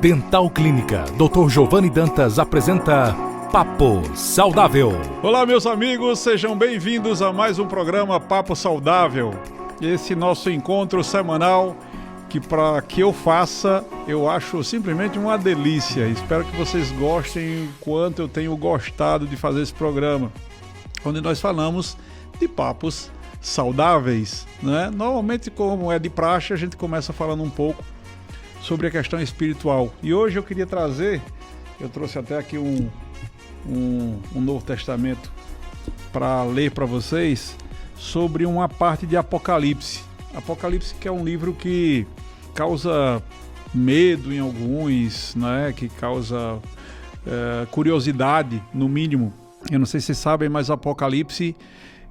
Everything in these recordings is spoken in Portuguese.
Dental Clínica Dr. Giovanni Dantas apresenta Papo Saudável. Olá, meus amigos, sejam bem-vindos a mais um programa Papo Saudável. Esse nosso encontro semanal que para que eu faça, eu acho simplesmente uma delícia. Espero que vocês gostem o quanto eu tenho gostado de fazer esse programa, onde nós falamos de papos saudáveis, né? Normalmente, como é de praxe, a gente começa falando um pouco sobre a questão espiritual. E hoje eu queria trazer, eu trouxe até aqui um Novo Testamento para ler para vocês sobre uma parte de Apocalipse. Apocalipse, que é um livro que causa medo em alguns, né? Que causa curiosidade, no mínimo. Eu não sei se vocês sabem, mas Apocalipse,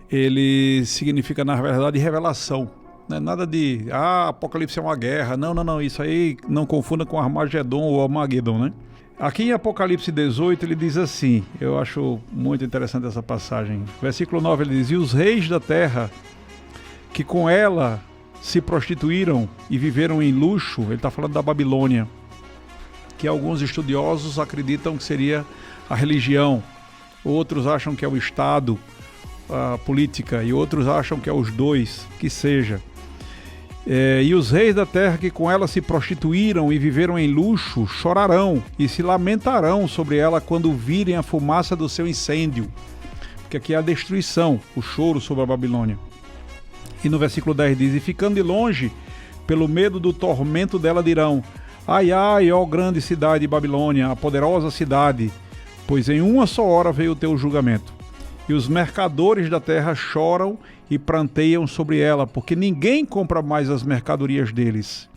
ele significa, na verdade, revelação. Não é nada de, Apocalipse é uma guerra. Não, isso aí não confunda com Armagedon ou Armagedon, né? Aqui em Apocalipse 18 ele diz assim, eu acho muito interessante essa passagem. Versículo 9 ele diz: "E os reis da terra que com ela se prostituíram e viveram em luxo", ele está falando da Babilônia, que alguns estudiosos acreditam que seria a religião, outros acham que é o Estado, a política, e outros acham que é os dois, que seja. E os reis da terra que com ela se prostituíram e viveram em luxo chorarão e se lamentarão sobre ela quando virem a fumaça do seu incêndio. Porque aqui é a destruição, o choro sobre a Babilônia. E no versículo 10 diz: "E ficando de longe, pelo medo do tormento dela dirão: Ai, ai, ó grande cidade Babilônia, a poderosa cidade, pois em uma só hora veio o teu julgamento. E os mercadores da terra choram e pranteiam sobre ela, porque ninguém compra mais as mercadorias deles.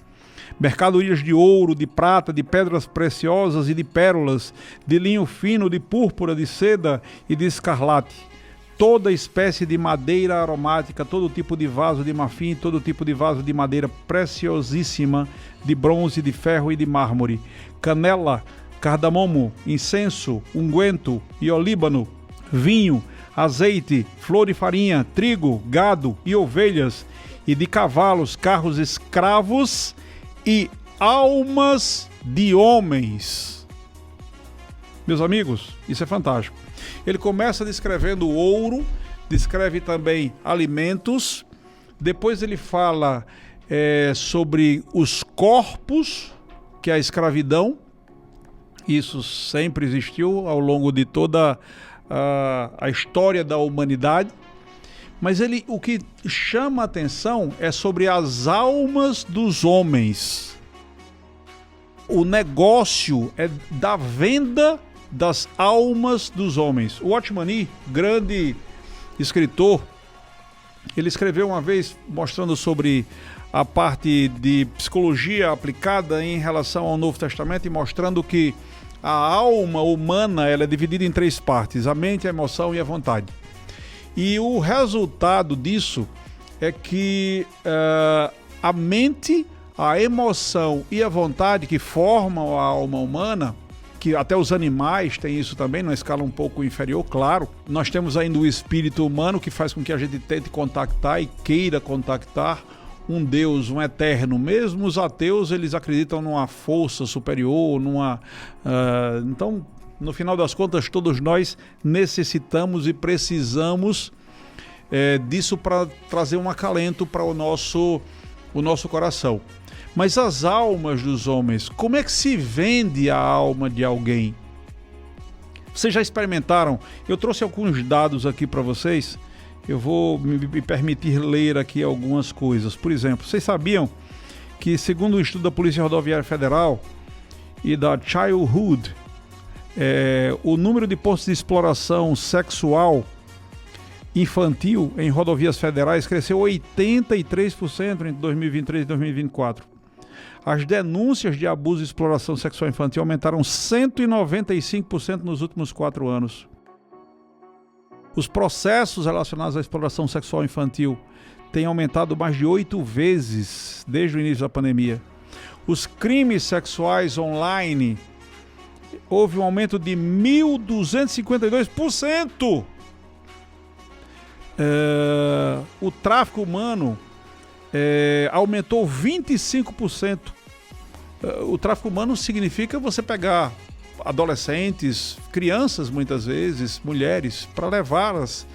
Mercadorias de ouro, de prata, de pedras preciosas e de pérolas, de linho fino, de púrpura, de seda e de escarlate, toda espécie de madeira aromática, todo tipo de vaso de marfim, todo tipo de vaso de madeira preciosíssima, de bronze, de ferro e de mármore, canela, cardamomo, incenso, unguento e olíbano, vinho, azeite, flor de farinha, trigo, gado e ovelhas, e de cavalos, carros, escravos e almas de homens." Meus amigos, isso é fantástico. Ele começa descrevendo ouro, descreve também alimentos, depois ele fala sobre os corpos, que é a escravidão. Isso sempre existiu ao longo de toda a história da humanidade, mas o que chama a atenção é sobre as almas dos homens. O negócio é da venda das almas dos homens. O Watchman Nee, grande escritor, ele escreveu uma vez mostrando sobre a parte de psicologia aplicada em relação ao Novo Testamento e mostrando que a alma humana ela é dividida em 3 partes: a mente, a emoção e a vontade. E o resultado disso é que a mente, a emoção e a vontade, que formam a alma humana, que até os animais têm isso também, numa escala um pouco inferior, claro. Nós temos ainda o espírito humano, que faz com que a gente tente contactar e queira contactar um Deus, um eterno. Mesmo os ateus, eles acreditam numa força superior, então, no final das contas, todos nós necessitamos e precisamos disso para trazer um acalento para o nosso coração. Mas as almas dos homens, como é que se vende a alma de alguém? Vocês já experimentaram? Eu trouxe alguns dados aqui para vocês. Eu vou me permitir ler aqui algumas coisas. Por exemplo, vocês sabiam que, segundo o estudo da Polícia Rodoviária Federal e da Childhood, o número de postos de exploração sexual infantil em rodovias federais cresceu 83% entre 2023 e 2024. As denúncias de abuso e exploração sexual infantil aumentaram 195% nos últimos 4 anos. Os processos relacionados à exploração sexual infantil têm aumentado mais de 8 vezes desde o início da pandemia. Os crimes sexuais online, houve um aumento de 1.252%. O tráfico humano aumentou 25%. O tráfico humano significa você pegar adolescentes, crianças muitas vezes, mulheres, para levá-las,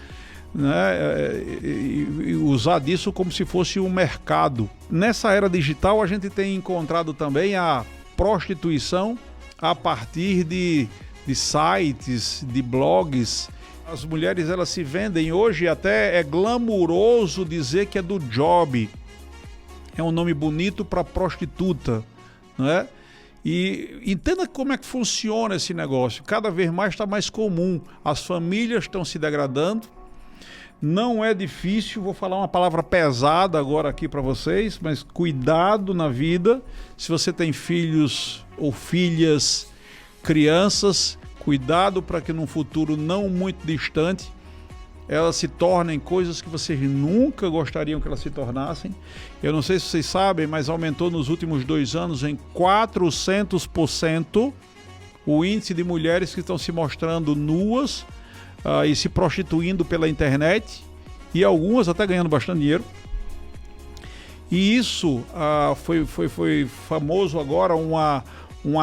né, e usar disso como se fosse um mercado. Nessa era digital a gente tem encontrado também a prostituição a partir de sites, de blogs. As mulheres, elas se vendem hoje, até é glamuroso dizer que é do job. É um nome bonito para prostituta, não é? E entenda como é que funciona esse negócio. Cada vez mais está mais comum. As famílias estão se degradando. Não é difícil, vou falar uma palavra pesada agora aqui para vocês, mas cuidado na vida. Se você tem filhos ou filhas, crianças, cuidado para que num futuro não muito distante elas se tornem coisas que vocês nunca gostariam que elas se tornassem. Eu não sei se vocês sabem, mas aumentou nos últimos 2 anos em 400% o índice de mulheres que estão se mostrando nuas e se prostituindo pela internet, e algumas até ganhando bastante dinheiro. E isso foi famoso agora, uma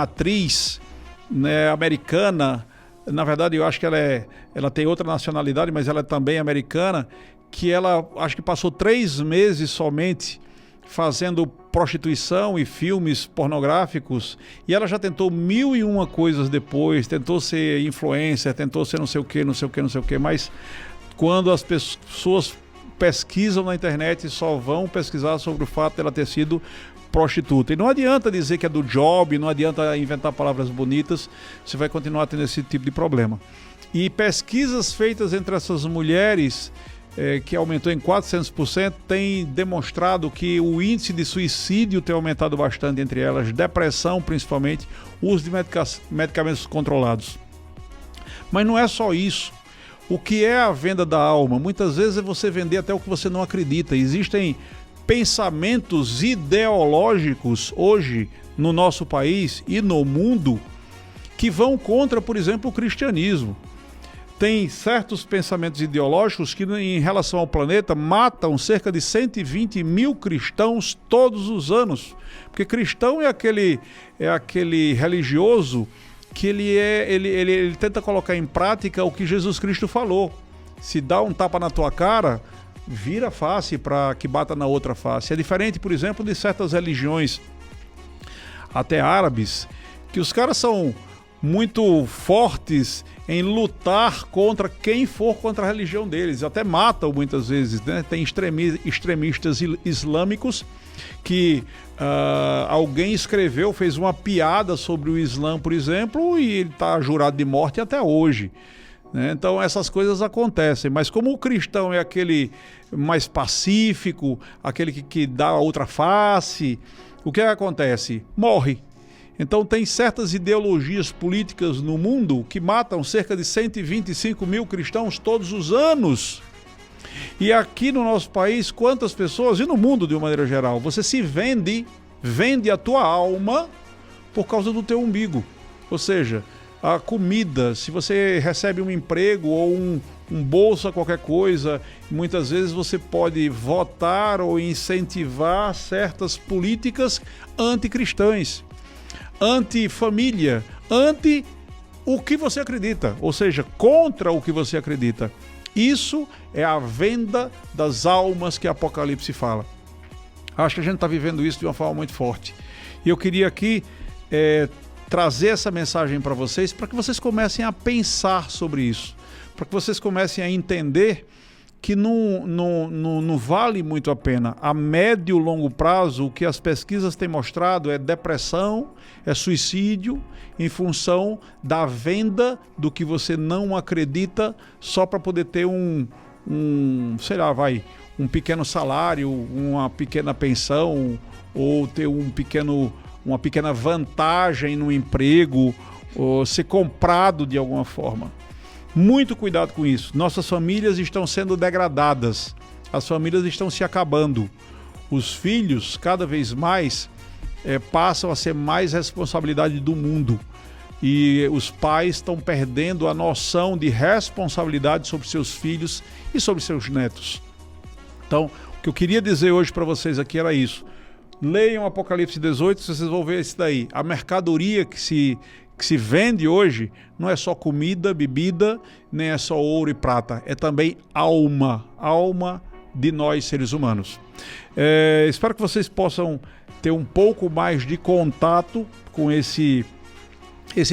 atriz, né, americana. Na verdade, eu acho que ela tem outra nacionalidade, mas ela é também americana, que ela acho que passou 3 meses somente fazendo prostituição e filmes pornográficos, e ela já tentou 1001 coisas depois, tentou ser influencer, tentou ser não sei o que, mas quando as pessoas pesquisam na internet, só vão pesquisar sobre o fato dela ter sido prostituta. E não adianta dizer que é do job, não adianta inventar palavras bonitas, você vai continuar tendo esse tipo de problema. E pesquisas feitas entre essas mulheres, que aumentou em 400%, tem demonstrado que o índice de suicídio tem aumentado bastante entre elas, depressão principalmente, uso de medicamentos controlados. Mas não é só isso. O que é a venda da alma? Muitas vezes é você vender até o que você não acredita. Existem pensamentos ideológicos hoje no nosso país e no mundo que vão contra, por exemplo, o cristianismo. Tem certos pensamentos ideológicos que, em relação ao planeta, matam cerca de 120 mil cristãos todos os anos. Porque cristão é aquele religioso que ele tenta colocar em prática o que Jesus Cristo falou. Se dá um tapa na tua cara, vira a face para que bata na outra face. É diferente, por exemplo, de certas religiões, até árabes, que os caras são muito fortes em lutar contra quem for contra a religião deles. Até matam muitas vezes, né? Tem extremistas islâmicos que alguém escreveu, fez uma piada sobre o Islã, por exemplo, e ele está jurado de morte até hoje, né? Então essas coisas acontecem, mas como o cristão é aquele mais pacífico, aquele que dá a outra face, o que acontece? Morre. Então tem certas ideologias políticas no mundo que matam cerca de 125 mil cristãos todos os anos. E aqui no nosso país, quantas pessoas, e no mundo de uma maneira geral, você se vende a tua alma por causa do teu umbigo. Ou seja, a comida, se você recebe um emprego ou um bolsa, qualquer coisa, muitas vezes você pode votar ou incentivar certas políticas anticristãs, anti-família, anti o que você acredita, ou seja, contra o que você acredita. Isso é a venda das almas que Apocalipse fala. Acho que a gente está vivendo isso de uma forma muito forte. E eu queria aqui trazer essa mensagem para vocês, para que vocês comecem a pensar sobre isso, para que vocês comecem a entender que não vale muito a pena. A médio e longo prazo, o que as pesquisas têm mostrado é depressão, é suicídio, em função da venda do que você não acredita, só para poder ter um pequeno salário, uma pequena pensão, ou ter uma pequena vantagem no emprego, ou ser comprado de alguma forma. Muito cuidado com isso. Nossas famílias estão sendo degradadas. As famílias estão se acabando. Os filhos, cada vez mais, passam a ser mais responsabilidade do mundo. E os pais estão perdendo a noção de responsabilidade sobre seus filhos e sobre seus netos. Então, o que eu queria dizer hoje para vocês aqui era isso. Leiam Apocalipse 18, vocês vão ver isso daí. A mercadoria que se vende hoje não é só comida, bebida, nem é só ouro e prata, é também alma de nós seres humanos. Espero que vocês possam ter um pouco mais de contato com esse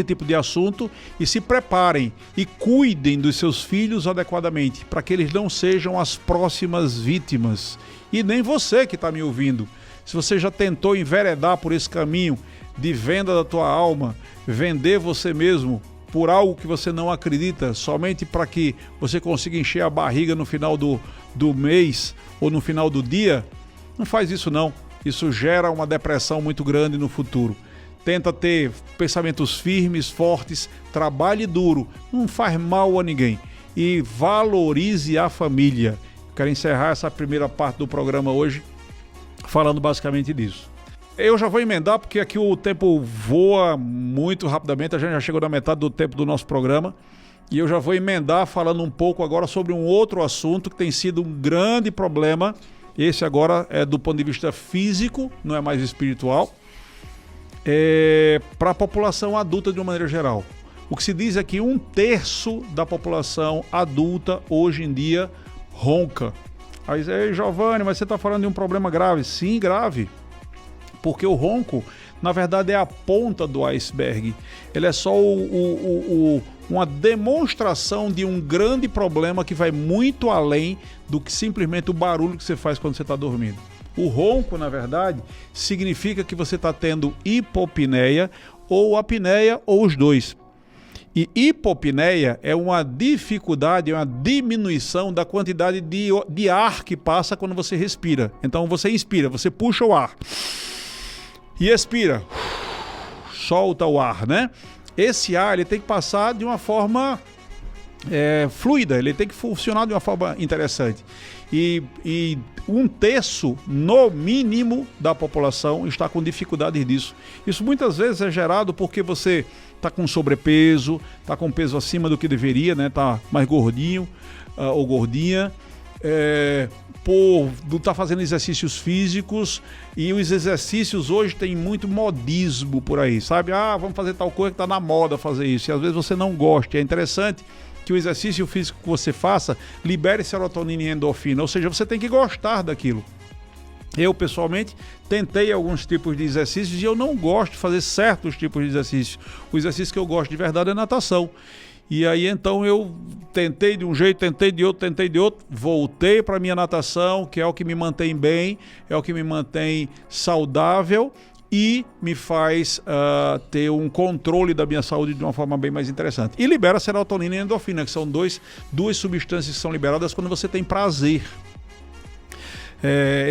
tipo de assunto e se preparem e cuidem dos seus filhos adequadamente, para que eles não sejam as próximas vítimas. E nem você que está me ouvindo, se você já tentou enveredar por esse caminho de venda da tua alma, vender você mesmo por algo que você não acredita, somente para que você consiga encher a barriga no final do mês ou no final do dia, não faz isso não. Isso gera uma depressão muito grande no futuro. Tenta ter pensamentos firmes, fortes, trabalhe duro, não faz mal a ninguém. E valorize a família. Quero encerrar essa primeira parte do programa hoje falando basicamente disso. Eu já vou emendar porque aqui o tempo voa muito rapidamente, a gente já chegou na metade do tempo do nosso programa. E eu já vou emendar falando um pouco agora sobre um outro assunto que tem sido um grande problema. Esse agora é do ponto de vista físico, não é mais espiritual. Para a população adulta de uma maneira geral. O que se diz é que 1/3 da população adulta hoje em dia ronca. Aí, Giovanni, mas você está falando de um problema grave? Sim, grave. Porque o ronco, na verdade, é a ponta do iceberg. Ele é só uma demonstração de um grande problema que vai muito além do que simplesmente o barulho que você faz quando você está dormindo. O ronco, na verdade, significa que você está tendo hipopneia ou apneia ou os dois. E hipopneia é uma dificuldade, é uma diminuição da quantidade de ar que passa quando você respira. Então você inspira, você puxa o ar e expira, solta o ar, né? Esse ar ele tem que passar de uma forma fluida, ele tem que funcionar de uma forma interessante. E 1/3, no mínimo, da população está com dificuldade disso. Isso muitas vezes é gerado porque você está com sobrepeso, está com peso acima do que deveria, né? Está mais gordinho ou gordinha, por não estar fazendo exercícios físicos. E os exercícios hoje tem muito modismo por aí, sabe? Vamos fazer tal coisa que está na moda fazer isso. E às vezes você não gosta. É interessante que o exercício físico que você faça libere serotonina e endorfina, ou seja, você tem que gostar daquilo. Eu, pessoalmente, tentei alguns tipos de exercícios e eu não gosto de fazer certos tipos de exercícios. O exercício que eu gosto de verdade é natação. E aí, então, eu tentei de um jeito, tentei de outro, voltei para a minha natação, que é o que me mantém bem, é o que me mantém saudável e me faz ter um controle da minha saúde de uma forma bem mais interessante. E libera serotonina e endorfina, que são duas substâncias que são liberadas quando você tem prazer.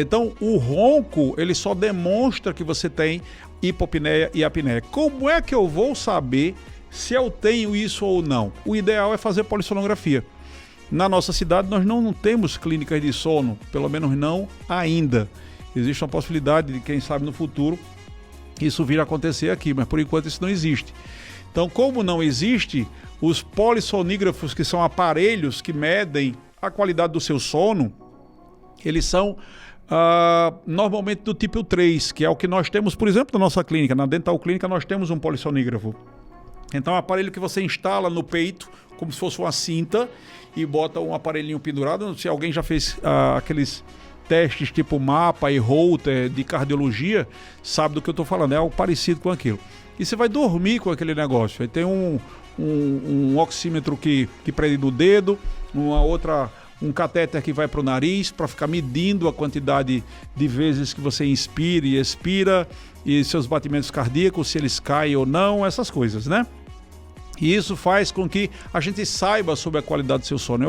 Então, o ronco, ele só demonstra que você tem hipopneia e apneia. Como é que eu vou saber se eu tenho isso ou não? O ideal é fazer polissonografia. Na nossa cidade, nós não temos clínicas de sono, pelo menos não ainda. Existe uma possibilidade de, quem sabe, no futuro, isso vir a acontecer aqui, mas por enquanto isso não existe. Então, como não existe, os polissonígrafos, que são aparelhos que medem a qualidade do seu sono, eles são normalmente do tipo 3, que é o que nós temos, por exemplo, na nossa clínica. Na Dental Clínica nós temos um polissonígrafo. Então é um aparelho que você instala no peito, como se fosse uma cinta, e bota um aparelhinho pendurado. Se alguém já fez aqueles testes tipo mapa e Holter de cardiologia, sabe do que eu estou falando, é algo parecido com aquilo. E você vai dormir com aquele negócio. Aí tem um oxímetro que prende no dedo, um catéter que vai para o nariz para ficar medindo a quantidade de vezes que você inspira e expira, e seus batimentos cardíacos, se eles caem ou não, essas coisas, né? E isso faz com que a gente saiba sobre a qualidade do seu sono.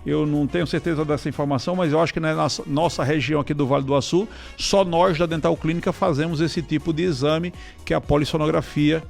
Eu não tenho certeza dessa informação, mas eu acho que na nossa região aqui do Vale do Açu, só nós da Dental Clínica fazemos esse tipo de exame, que é a polissonografia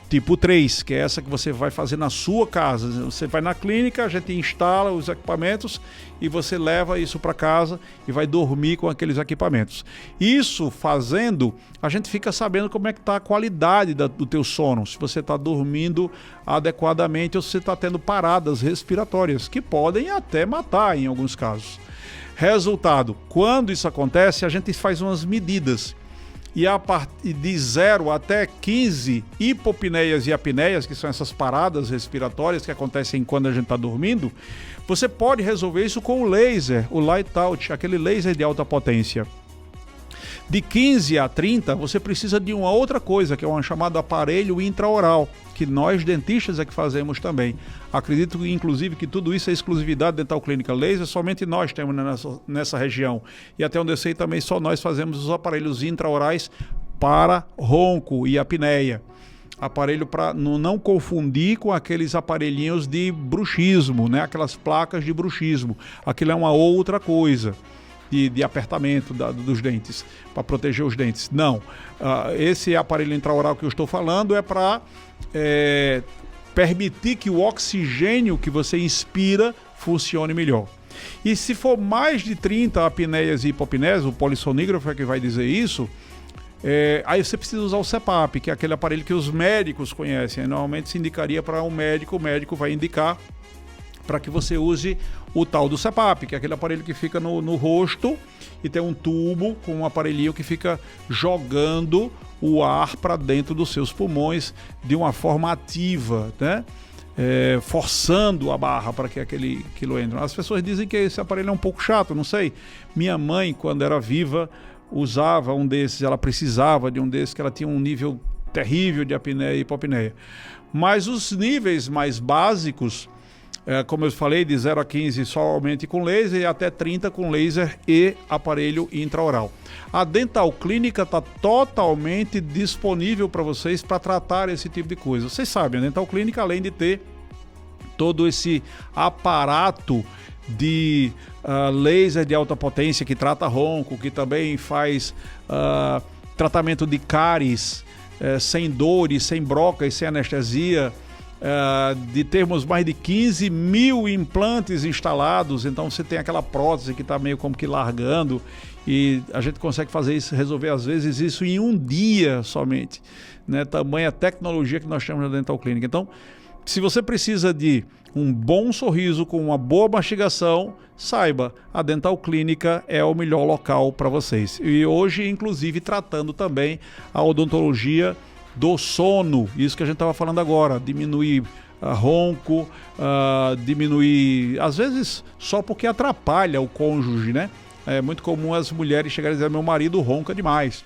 tipo 3, que é essa que você vai fazer na sua casa. Você vai na clínica, a gente instala os equipamentos e você leva isso para casa e vai dormir com aqueles equipamentos. Isso fazendo, a gente fica sabendo como é que está a qualidade do teu sono, se você está dormindo adequadamente ou se você está tendo paradas respiratórias, que podem até matar em alguns casos. Resultado, quando isso acontece, a gente faz umas medidas. E a partir de 0 até 15 hipopneias e apneias, que são essas paradas respiratórias que acontecem quando a gente está dormindo, você pode resolver isso com o laser, o Light Touch, aquele laser de alta potência. De 15 a 30, você precisa de uma outra coisa, que é um chamado aparelho intraoral, que nós dentistas é que fazemos também. Acredito, inclusive, que tudo isso é exclusividade Dental Clínica Laser, somente nós temos nessa região. E até onde eu sei também, só nós fazemos os aparelhos intraorais para ronco e apneia. Aparelho para não confundir com aqueles aparelhinhos de bruxismo, né? Aquelas placas de bruxismo. Aquilo é uma outra coisa. De apertamento dos dentes, para proteger os dentes. Não, esse aparelho intraoral que eu estou falando é para permitir que o oxigênio que você inspira funcione melhor. E se for mais de 30 apneias e hipopneias, o polissonígrafo é que vai dizer isso, aí você precisa usar o CPAP, que é aquele aparelho que os médicos conhecem. Normalmente se indicaria para um médico, o médico vai indicar para que você use o tal do CPAP, que é aquele aparelho que fica no rosto e tem um tubo com um aparelhinho que fica jogando o ar para dentro dos seus pulmões de uma forma ativa, né? Forçando a barra para que aquilo entre. As pessoas dizem que esse aparelho é um pouco chato, não sei. Minha mãe, quando era viva, usava um desses, ela precisava de um desses, que ela tinha um nível terrível de apneia e hipopneia. Mas os níveis mais básicos, como eu falei, de 0 a 15 somente com laser e até 30 com laser e aparelho intraoral. A Dental Clínica está totalmente disponível para vocês para tratar esse tipo de coisa. Vocês sabem, a Dental Clínica, além de ter todo esse aparato de laser de alta potência que trata ronco, que também faz tratamento de cáries sem dores, sem brocas, sem anestesia, de termos mais de 15 mil implantes instalados. Então você tem aquela prótese que está meio como que largando e a gente consegue fazer isso, resolver às vezes isso em um dia somente, né? Tamanha tecnologia que nós temos na Dental Clínica. Então, se você precisa de um bom sorriso com uma boa mastigação, saiba, a Dental Clínica é o melhor local para vocês. E hoje, inclusive, tratando também a odontologia do sono, isso que a gente estava falando agora, diminuir ronco, diminuir, às vezes só porque atrapalha o cônjuge, né? É muito comum as mulheres chegarem e dizer: meu marido ronca demais.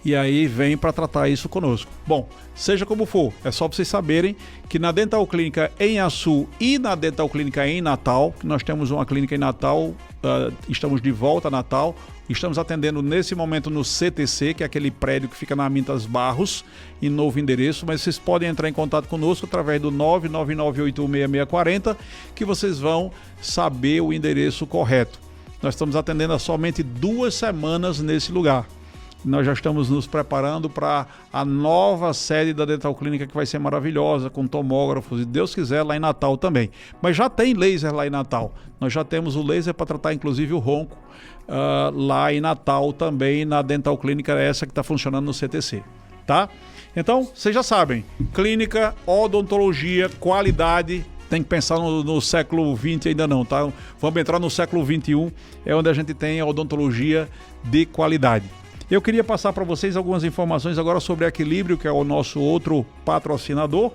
E aí vem para tratar isso conosco. Bom, seja como for, é só vocês saberem que na Dental Clínica em Açu e na Dental Clínica em Natal, que nós temos uma clínica em Natal, estamos de volta a Natal, estamos atendendo nesse momento no CTC, que é aquele prédio que fica na Mintas Barros, em novo endereço, mas vocês podem entrar em contato conosco através do 999816640, que vocês vão saber o endereço correto. Nós estamos atendendo há somente 2 semanas nesse lugar. Nós já estamos nos preparando para a nova sede da Dental Clínica, que vai ser maravilhosa, com tomógrafos, e Deus quiser, lá em Natal também. Mas já tem laser lá em Natal. Nós já temos o laser para tratar, inclusive, o ronco lá em Natal também, na Dental Clínica, essa que está funcionando no CTC, tá? Então, vocês já sabem, clínica, odontologia, qualidade. Tem que pensar no século XX ainda não, tá? Vamos entrar no século XXI, é onde a gente tem a odontologia de qualidade. Eu queria passar para vocês algumas informações agora sobre a Equilíbrio, que é o nosso outro patrocinador.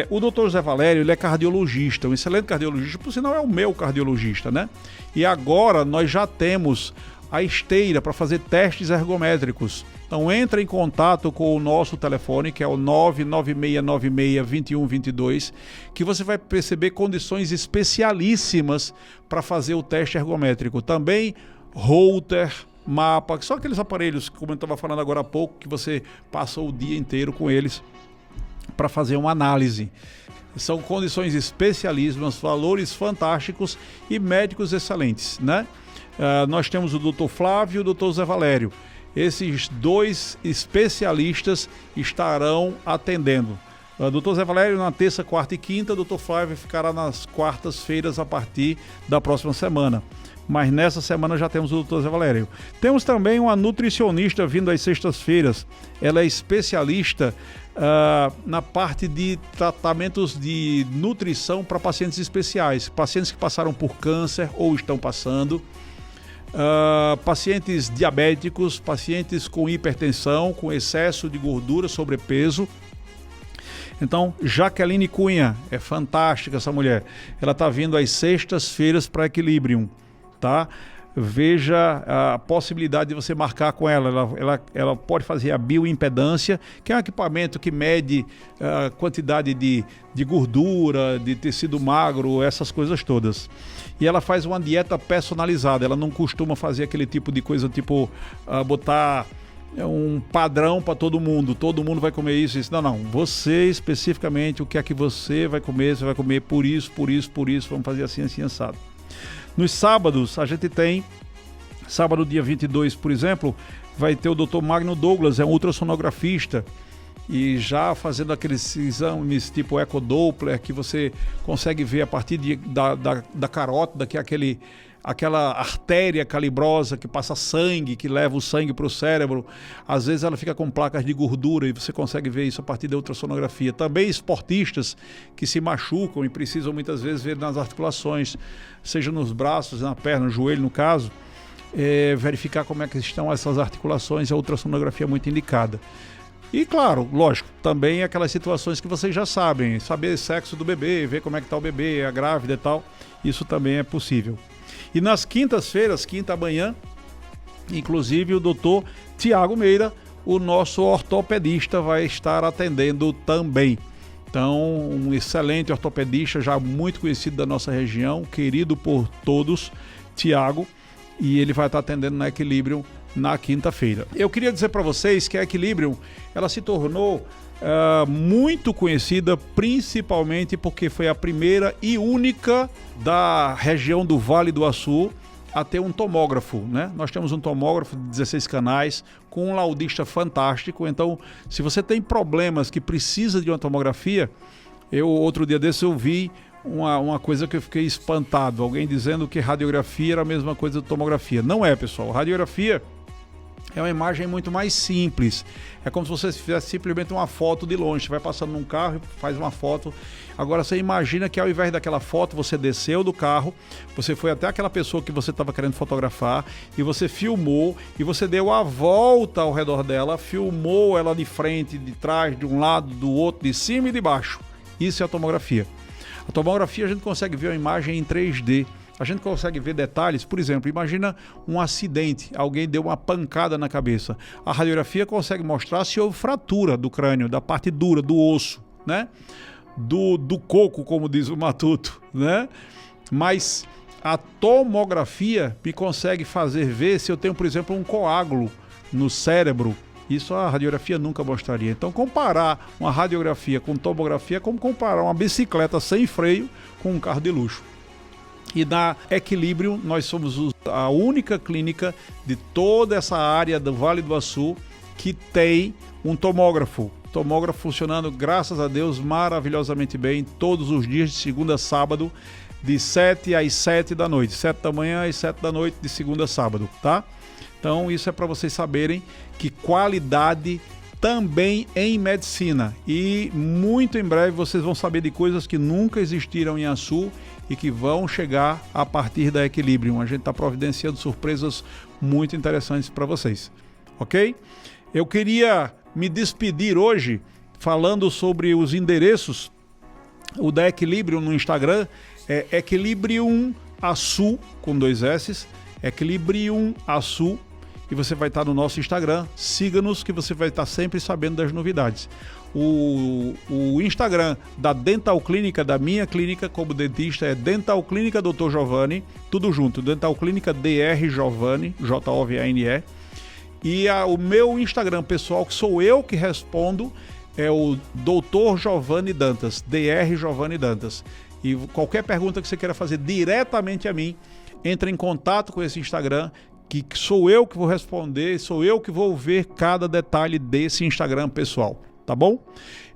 O Dr. Zé Valério, ele é cardiologista, um excelente cardiologista, por sinal é o meu cardiologista, né? E agora nós já temos a esteira para fazer testes ergométricos. Então entra em contato com o nosso telefone, que é o 996962122, que você vai perceber condições especialíssimas para fazer o teste ergométrico. Também Holter, mapa, que são aqueles aparelhos, como eu estava falando agora há pouco, que você passa o dia inteiro com eles para fazer uma análise. São condições especialíssimas, valores fantásticos e médicos excelentes, né? Nós temos o Dr. Flávio e o Dr. Zé Valério. Esses 2 especialistas estarão atendendo. Dr. Zé Valério na terça, quarta e quinta, Dr. Flávio ficará nas quartas-feiras a partir da próxima semana. mas nessa semana já temos o Dr. Zé Valério. Temos também uma nutricionista vindo às sextas-feiras. Ela é especialista na parte de tratamentos de nutrição para pacientes especiais, pacientes que passaram por câncer ou estão passando, pacientes diabéticos, pacientes com hipertensão, com excesso de gordura, sobrepeso. Então, Jaqueline Cunha, é fantástica essa mulher. Ela está vindo às sextas-feiras para Equilibrium, tá? Veja a possibilidade de você marcar com ela. Ela pode fazer a bioimpedância, que é um equipamento que mede a quantidade de gordura, de tecido magro, essas coisas todas. E ela faz uma dieta personalizada. Ela não costuma fazer aquele tipo de coisa, tipo botar um padrão para todo mundo vai comer isso. Não, você especificamente, o que é que você vai comer por isso, vamos fazer assim, assado. Nos sábados, a gente tem, sábado dia 22, por exemplo, vai ter o Dr. Magno Douglas, é um ultrassonografista, e já fazendo aqueles exames tipo ecodoppler, que você consegue ver a partir da carótida, que é aquela artéria calibrosa que passa sangue, que leva o sangue para o cérebro. Às vezes ela fica com placas de gordura e você consegue ver isso a partir da ultrassonografia. Também esportistas que se machucam e precisam muitas vezes ver nas articulações, seja nos braços, na perna, no joelho no caso, verificar como é que estão essas articulações. A ultrassonografia é muito indicada. E claro, lógico, também aquelas situações que vocês já sabem, saber o sexo do bebê, ver como é que está o bebê, a grávida e tal, isso também é possível. E nas quintas-feiras, quinta manhã, inclusive o doutor Tiago Meira, o nosso ortopedista, vai estar atendendo também. Então, um excelente ortopedista, já muito conhecido da nossa região, querido por todos, Tiago, e ele vai estar atendendo na Equilibrium na quinta-feira. Eu queria dizer para vocês que a Equilibrium, ela se tornou muito conhecida, principalmente porque foi a primeira e única da região do Vale do Açu a ter um tomógrafo, né? Nós temos um tomógrafo de 16 canais com um laudista fantástico. Então, se você tem problemas que precisa de uma tomografia, outro dia desse eu vi uma coisa que eu fiquei espantado, alguém dizendo que radiografia era a mesma coisa que tomografia. Não é, pessoal. Radiografia é uma imagem muito mais simples. É como se você fizesse simplesmente uma foto de longe. Você vai passando num carro e faz uma foto. Agora você imagina que ao invés daquela foto, você desceu do carro, você foi até aquela pessoa que você estava querendo fotografar e você filmou e você deu a volta ao redor dela, filmou ela de frente, de trás, de um lado, do outro, de cima e de baixo. Isso é a tomografia. A tomografia a gente consegue ver uma imagem em 3D. A gente consegue ver detalhes, por exemplo, imagina um acidente, alguém deu uma pancada na cabeça. A radiografia consegue mostrar se houve fratura do crânio, da parte dura, do osso, né? Do coco, como diz o Matuto, né? Mas a tomografia me consegue fazer ver se eu tenho, por exemplo, um coágulo no cérebro. Isso a radiografia nunca mostraria. Então, comparar uma radiografia com tomografia é como comparar uma bicicleta sem freio com um carro de luxo. E na Equilibrium, nós somos a única clínica de toda essa área do Vale do Açu que tem um tomógrafo. Tomógrafo funcionando, graças a Deus, maravilhosamente bem, todos os dias, de segunda a sábado, de 7 às 7 da noite. 7 da manhã às 7 da noite, de segunda a sábado, tá? Então, isso é para vocês saberem que qualidade também em medicina. E muito em breve vocês vão saber de coisas que nunca existiram em Açu e que vão chegar a partir da Equilibrium. A gente está providenciando surpresas muito interessantes para vocês, ok? Eu queria me despedir hoje falando sobre os endereços. O da Equilibrium no Instagram é Equilibrium Açu, com 2 S, Equilibrium Açu, e você vai estar no nosso Instagram. Siga-nos que você vai estar sempre sabendo das novidades. O Instagram da Dental Clínica, da minha clínica como dentista, é Dental Clínica Dr. Giovanni, tudo junto, Dental Clínica Dr. Giovanni, Jovane. E o meu Instagram pessoal, que sou eu que respondo, é o Dr. Giovanni Dantas, Dr. Giovanni Dantas. E qualquer pergunta que você queira fazer diretamente a mim, entre em contato com esse Instagram, que sou eu que vou responder, sou eu que vou ver cada detalhe desse Instagram pessoal, tá bom?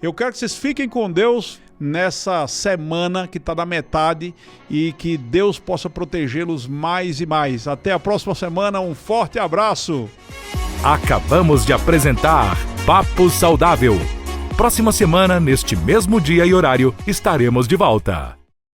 Eu quero que vocês fiquem com Deus. nessa semana que está na metade e que Deus possa protegê-los mais e mais. Até a próxima semana, um forte abraço! Acabamos de apresentar Papo Saudável. Próxima semana, neste mesmo dia e horário, estaremos de volta.